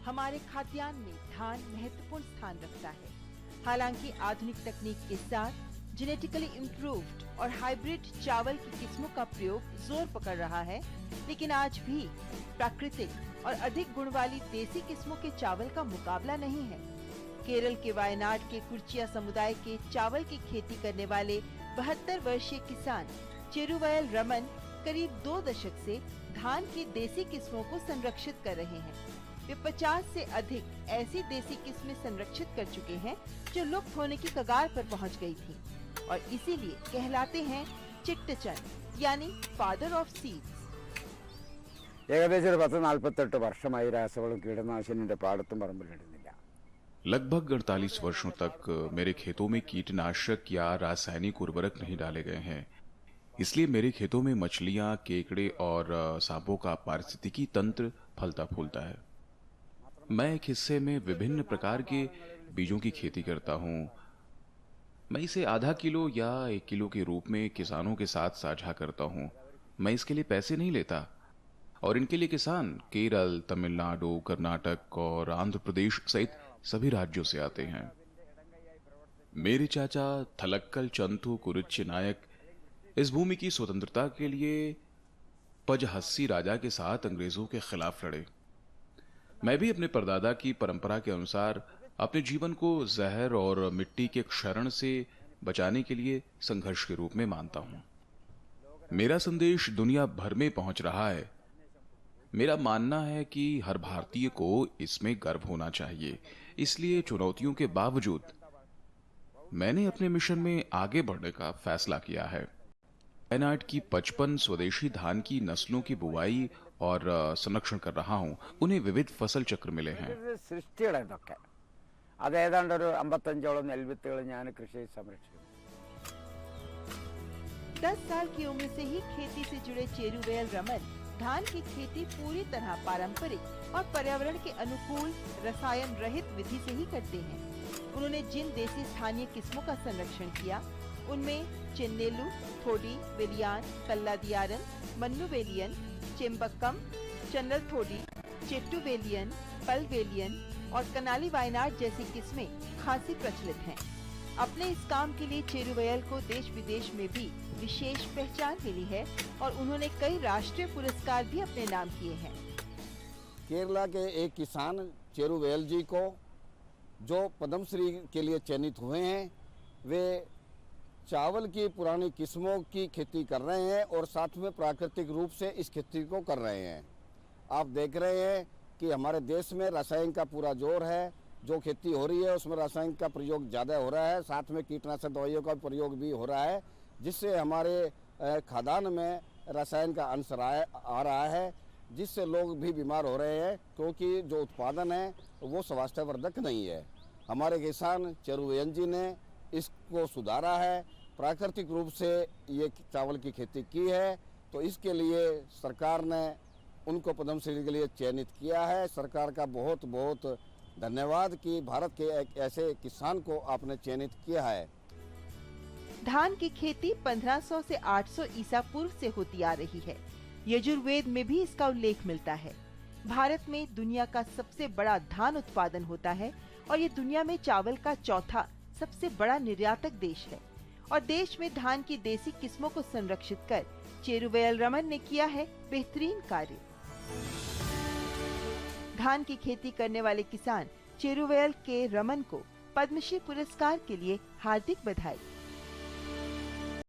हमारे खाद्यान्न में धान महत्वपूर्ण स्थान रखता है। हालांकि आधुनिक तकनीक के साथ जेनेटिकली इम्प्रूव्ड और हाइब्रिड चावल की किस्मों का प्रयोग जोर पकड़ रहा है, लेकिन आज भी प्राकृतिक और अधिक गुण वाली देसी किस्मों के चावल का मुकाबला नहीं है। केरल के वायनाड के कुर्चिया समुदाय के चावल की खेती करने वाले 72 वर्षीय किसान चेरुवयल रमन करीब 2 दशक से धान की देसी किस्मों को संरक्षित कर रहे हैं। वे 50 से अधिक ऐसी देसी किस्में संरक्षित कर चुके हैं जो लुप्त होने की कगार पर पहुंच गई थी और इसीलिए कहलाते हैं चिट्टचन यानी फादर ऑफ सीड्स। ഏകദേശം 10-48 വർഷമായി രാസവളം കീടനാശിനിയുടെ പാടത്തും പറമ്പിലിടുന്നില്ല। लगभग 48 वर्षों तक मेरे खेतों में कीटनाशक या रासायनिक उर्वरक नहीं डाले गए हैं। इसलिए मेरे खेतों में मछलियां, केकड़े और सांपों का पारिस्थितिकी तंत्र फलता फूलता है। मैं एक हिस्से में विभिन्न प्रकार के बीजों की खेती करता हूँ। मैं इसे आधा किलो या 1 किलो के रूप में किसानों के साथ साझा करता हूँ। मैं इसके लिए पैसे नहीं लेता और इनके लिए किसान केरल, तमिलनाडु, कर्नाटक और आंध्र प्रदेश सहित सभी राज्यों से आते हैं। मेरे चाचा थलक्कल चंथू कुरुच्ची नायक इस भूमि की स्वतंत्रता के लिए पजहस्सी राजा के साथ अंग्रेजों के खिलाफ लड़े। मैं भी अपने परदादा की परंपरा के अनुसार अपने जीवन को जहर और मिट्टी के क्षरण से बचाने के लिए संघर्ष के रूप में मानता हूं। मेरा संदेश दुनिया भर में पहुंच रहा है। मेरा मानना है कि हर भारतीय को इसमें गर्व होना चाहिए। इसलिए चुनौतियों के बावजूद मैंने अपने मिशन में आगे बढ़ने का फैसला किया है। वायनाड की 55 स्वदेशी धान की नस्लों की बुवाई और संरक्षण कर रहा हूं। उन्हें विविध फसल चक्र मिले हैं। സൃഷ്ടികളെ ഇതൊക്കെ അത് ഏതാണ്ട് ഒരു 55ഓളം നെൽവിത്തുകൾ ഞാൻ കൃഷി സംരക്ഷിക്കുന്നു। 10 साल की उम्र से ही खेती से जुड़े चेरुवयल रमन धान की खेती पूरी तरह पारंपरिक और पर्यावरण के अनुकूल रसायन रहित विधि से ही करते हैं। उन्होंने जिन देसी स्थानीय किस्मों का संरक्षण किया उनमें चिन्नेलू, थोडी, वेलियान, कल्लादियारन, मन्नुवेलियन, चेम्बक्कम, चन्नल थोडी, चेट्टुवेलियन, पलवेलियन और कनाली वायनाड जैसी किस्में खासी प्रचलित हैं। अपने इस काम के लिए चेरुवयल को देश विदेश में भी विशेष पहचान मिली है और उन्होंने कई राष्ट्रीय पुरस्कार भी अपने नाम किए हैं। केरला के एक किसान चेरुवयल जी को जो पद्मश्री के लिए चयनित हुए हैं, वे चावल की पुरानी किस्मों की खेती कर रहे हैं और साथ में प्राकृतिक रूप से इस खेती को कर रहे हैं। आप देख रहे हैं कि हमारे देश में रासायनिक का पूरा जोर है। जो खेती हो रही है उसमें रासायनिक का प्रयोग ज़्यादा हो रहा है, साथ में कीटनाशक दवाइयों का प्रयोग भी हो रहा है, जिससे हमारे खाद्यान्न में रसायन का अंश आ रहा है, जिससे लोग भी बीमार हो रहे हैं क्योंकि जो उत्पादन है वो स्वास्थ्यवर्धक नहीं है। हमारे किसान चेरुवयल जी ने इसको सुधारा है, प्राकृतिक रूप से ये चावल की खेती की है, तो इसके लिए सरकार ने उनको पद्मश्री के लिए चयनित किया है। सरकार का बहुत बहुत धन्यवाद कि भारत के एक ऐसे किसान को आपने चयनित किया है। धान की खेती 1500 से 800 ईसा पूर्व से होती आ रही है। यजुर्वेद में भी इसका उल्लेख मिलता है। भारत में दुनिया का सबसे बड़ा धान उत्पादन होता है और ये दुनिया में चावल का चौथा सबसे बड़ा निर्यातक देश है और देश में धान की देसी किस्मों को संरक्षित कर चेरुवयल रमन ने किया है बेहतरीन कार्य। धान की खेती करने वाले किसान चेरुवयल के रमन को पद्मश्री पुरस्कार के लिए हार्दिक बधाई।